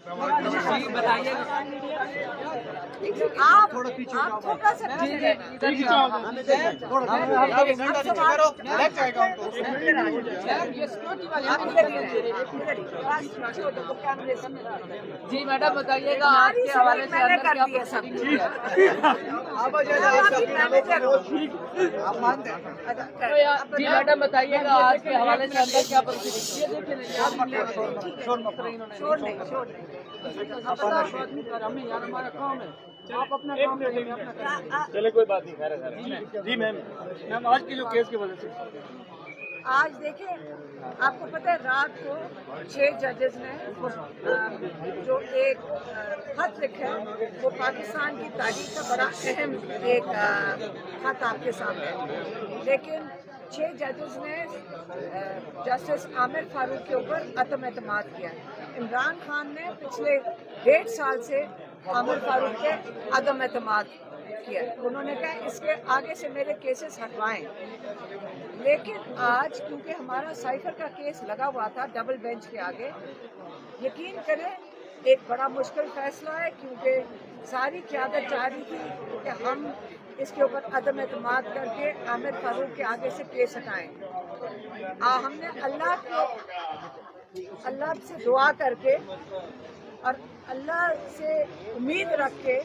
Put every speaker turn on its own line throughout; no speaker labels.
بتائیے
آپ تھوڑا سا
جی میڈم بتائیے گا آج کے حوالے سے اندر کیا پروسیڈنگ جی میڈم بتائیے گا آج کے حوالے سے اندر کیا پروسیڈنگ ہمارا کام ہے آپ اپنا کام
چلے کوئی بات نہیں، خیر ہے جی میم آج کی جو کیس کی وجہ سے
آج دیکھیں آپ کو پتہ ہے رات کو 6 ججز نے جو ایک خط لکھا ہے وہ پاکستان کی تاریخ کا بڑا اہم ایک خط آپ کے سامنے ہے، لیکن 6 ججز نے جسٹس عامر فاروق کے اوپر عدم اعتماد کیا۔ عمران خان نے پچھلے 1.5 سال سے عامر فاروق کے عدم اعتماد کیا، انہوں نے کہا اس کے آگے سے میرے کیسز ہٹوائیں، لیکن آج کیونکہ ہمارا سائفر کا کیس لگا ہوا تھا ڈبل بینچ کے آگے، یقین کریں ایک بڑا مشکل فیصلہ ہے کیونکہ ساری قیادت چاہ رہی تھی کہ ہم اس کے اوپر عدم اعتماد کر کے عامر فاروق کے آگے سے کیس ہٹائیں۔ ہم نے اللہ سے دعا کر کے اور اللہ سے امید رکھ کے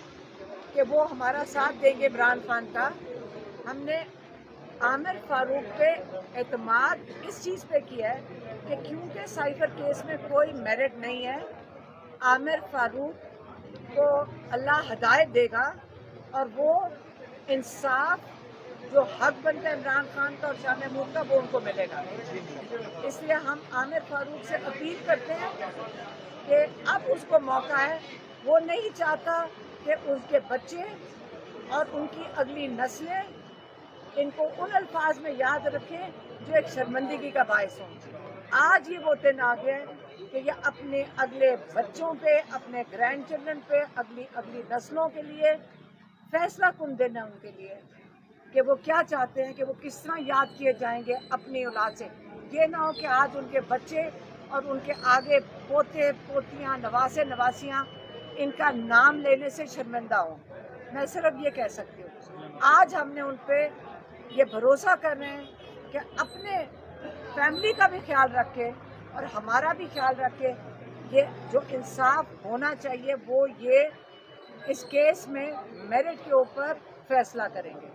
کہ وہ ہمارا ساتھ دیں گے عمران خان کا، ہم نے عامر فاروق پہ اعتماد اس چیز پہ کیا ہے کہ کیونکہ سائفر کیس میں کوئی میرٹ نہیں ہے، عامر فاروق کو اللہ ہدایت دے گا اور وہ انصاف جو حق بنتا ہے عمران خان کا اور شاہ محمود کا وہ ان کو ملے گا۔ اس لیے ہم عامر فاروق سے اپیل کرتے ہیں کہ اب اس کو موقع ہے، وہ نہیں چاہتا کہ ان کے بچے اور ان کی اگلی نسلیں ان کو ان الفاظ میں یاد رکھیں جو ایک شرمندگی کا باعث ہوں۔ آج ہی وہ دن آ گئے کہ یہ اپنے اگلے بچوں پہ، اپنے گرینڈ چلڈرن پہ، اگلی نسلوں کے لیے فیصلہ کن دن ہے ان کے لیے کہ وہ کیا چاہتے ہیں، کہ وہ کس طرح یاد کیے جائیں گے اپنی اولاد سے۔ یہ نہ ہو کہ آج ان کے بچے اور ان کے آگے پوتے پوتیاں نواسے نواسیاں ان کا نام لینے سے شرمندہ ہوں۔ میں صرف یہ کہہ سکتی ہوں آج ہم نے ان پہ یہ بھروسہ کر رہے ہیں کہ اپنے فیملی کا بھی خیال رکھے اور ہمارا بھی خیال رکھے، یہ جو انصاف ہونا چاہیے وہ یہ اس کیس میں میرٹ کے اوپر فیصلہ کریں گے۔